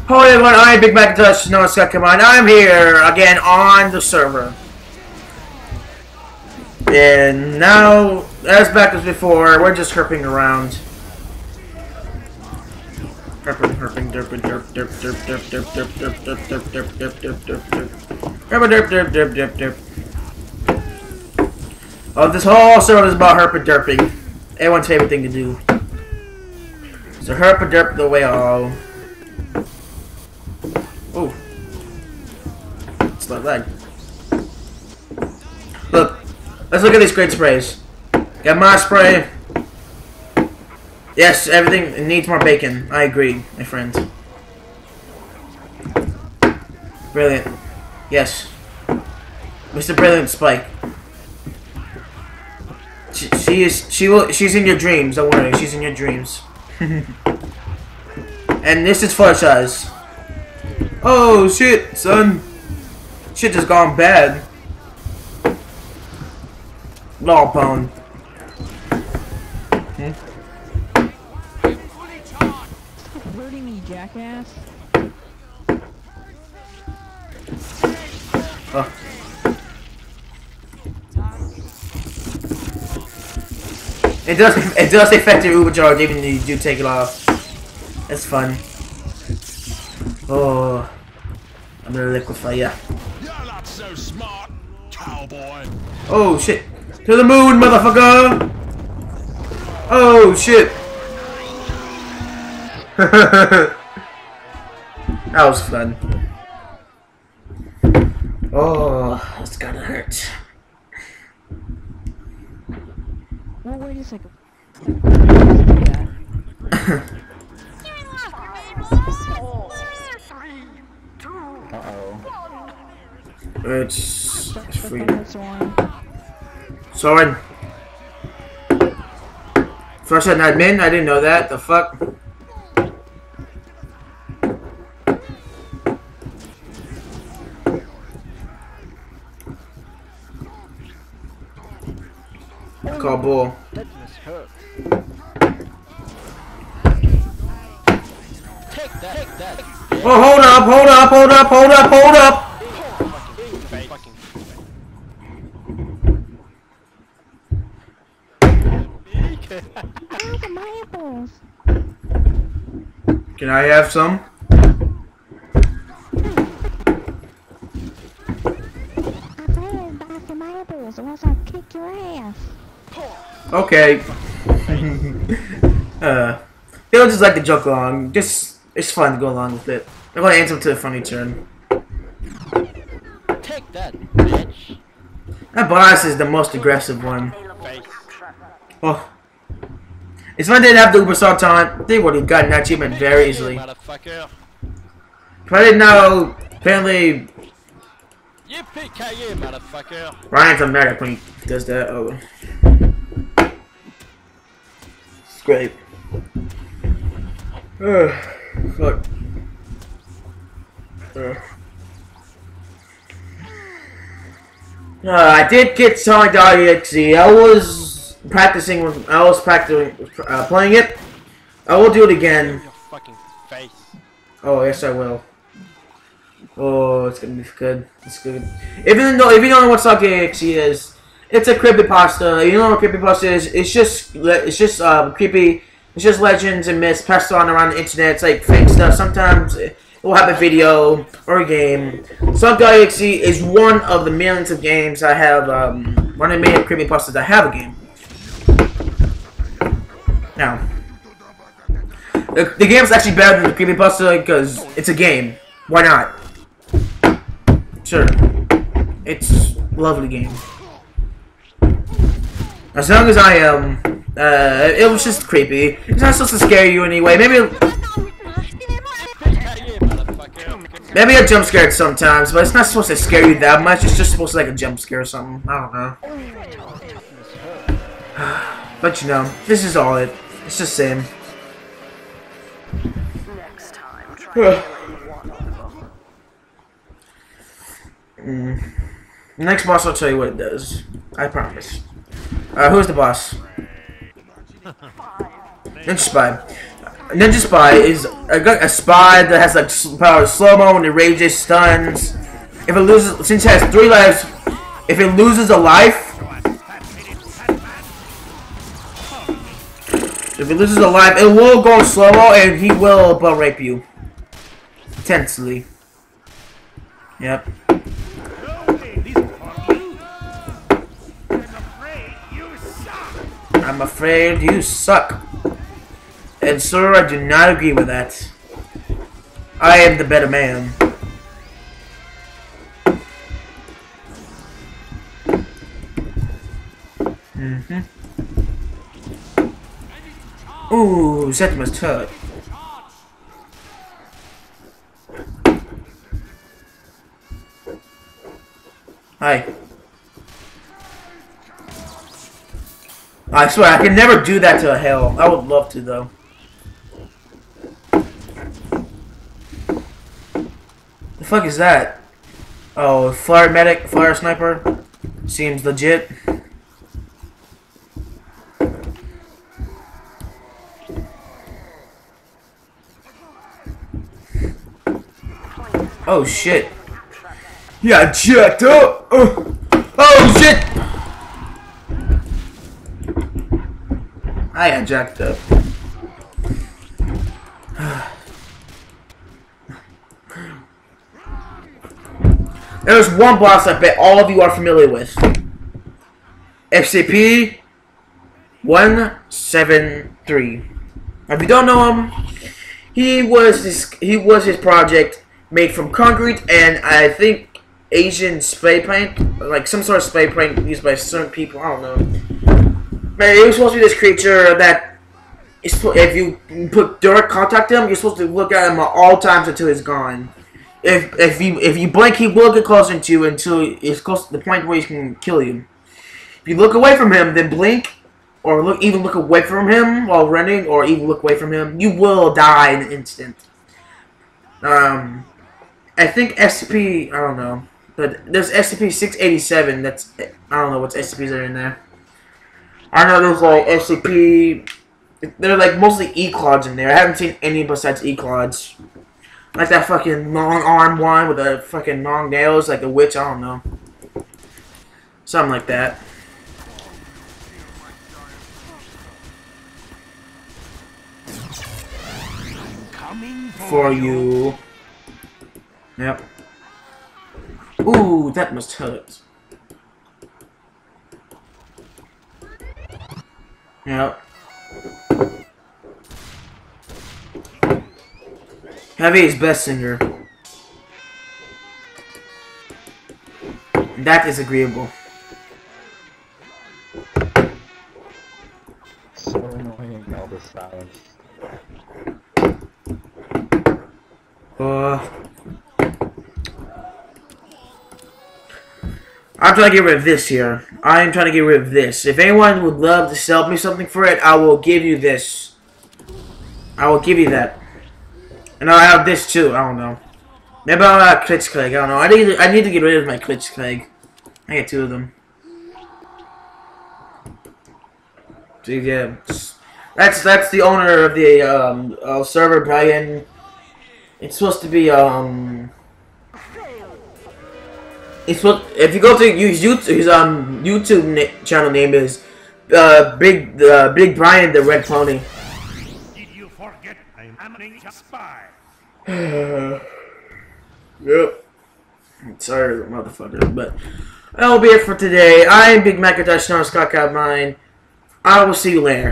Hello everyone, I'm Big Macintosh, no Scott, come on, I'm here again on the server. And now, as back as before, we're just herping around. Herping, derping, derp, derp, derp, derp, derp, derp, derp, derp, derp, derp, derp, derp, derp, derp. Herping, derp, derp, derp, derp, derp. Oh, this whole server is about herping, derping. Everyone's favorite thing to do. So herping, derp the way all. Oh. It's my leg. Look. Let's look at these great sprays. Got my spray. Yes, everything needs more bacon. I agree, my friend. Brilliant. Yes. Mr. Brilliant Spike. She's in your dreams, don't worry, she's in your dreams. And this is fudge size. Oh shit, son. Shit just gone bad. Law bone. Stop hurting me, jackass. Oh. It does affect your Uber charge even if you do take it off. That's fun. Oh, I'm gonna liquefy ya. You're not so smart, cowboy. Oh shit! To the moon, motherfucker! Oh shit! That was fun. Oh, that's gotta hurt. Oh, wait a second. It's free. Soren. First an admin? I didn't know that. The fuck? Call bull. Oh, hold up, hold up, hold up, hold up, hold up! Can I have some? Okay. They'll just like to joke along. Just it's fun to go along with it. I'm gonna answer to a funny turn. Take that, bitch. That boss is the most aggressive one. Oh. If I didn't have the Ubersoft taunt, they would have gotten that achievement very easily. If I didn't know, apparently Yippee-ki-yay, motherfucker. Ryan's a medic when he does that. Oh. It's great. Fuck. I did get Sonic.exe. I was practicing playing it. I will do it again. Your fucking face. Oh yes, I will. Oh, it's gonna be good. It's good. If you don't know what Sonic.exe is, it's a creepypasta. You know what creepypasta is? It's just creepy. It's just legends and myths passed on around the internet. It's like fake stuff. Sometimes it will have a video or a game. Sonic.exe is one of the millions of games I have. One of the million creepypastas I have a game. Now, the game's actually better than the creepypasta because it's a game. Why not? Sure. It's a lovely game. As long as I am, it was just creepy. It's not supposed to scare you anyway. Maybe a jump scare sometimes, but it's not supposed to scare you that much. It's just supposed to like a jump scare or something. I don't know. But you know, this is all it. It's just the same. Next boss, I'll tell you what it does. I promise. Who's the boss? Ninja Spy. Ninja Spy is a spy that has like power slow-mo and it rages stuns. If it loses, since it has 3 lives, if it loses a life, it will go slow-mo and he will butt rape you. Intensely. Yep. I'm afraid you suck. And sir, I do not agree with that. I am the better man. Ooh, that must hurt. Hi. I swear, I can never do that to a hell. I would love to, though. The fuck is that? Oh, flare medic, flare sniper. Seems legit. Oh shit. Yeah, jacked up. Oh shit. I got jacked up. There's one boss I bet all of you are familiar with. SCP-173. If you don't know him, he was his project made from concrete and I think Asian spray paint, like some sort of spray paint used by certain people. I don't know. Man, he was supposed to be this creature that if you put direct contact him, you're supposed to look at him at all times until he's gone. If you blink, he will get closer to you until it's close to the point where he can kill you. If you look away from him, then blink, or even look away from him while running, or even look away from him, you will die in an instant. I think SCP, I don't know, but there's SCP-687. That's, I don't know what SCPs are in there. I know there's like SCP. They're like mostly E-Clods in there. I haven't seen any besides E-Clods. Like that fucking long arm one with the fucking long nails, like the witch, I don't know. Something like that. For you. Yep. Ooh, that must hurt. Yep. Heavy is best singer. That is agreeable. So annoying, all the silence. I'm trying to get rid of this here. I'm trying to get rid of this. If anyone would love to sell me something for it, I will give you this. I will give you that. And I'll have this too. I don't know. Maybe I'll have Klitzkrieg. I don't know. I need to get rid of my Klitzkrieg. I get 2 of them. So yeah, that's the owner of the server, Brian. It's supposed to be It's supposed, if you go to his YouTube channel name is Big Brian the Red Pony. Did you forget I'm a ninja spy? Yep. Sorry, motherfucker, but that'll be it for today. I'm Big Macintosh, Scott Mine. I will see you later.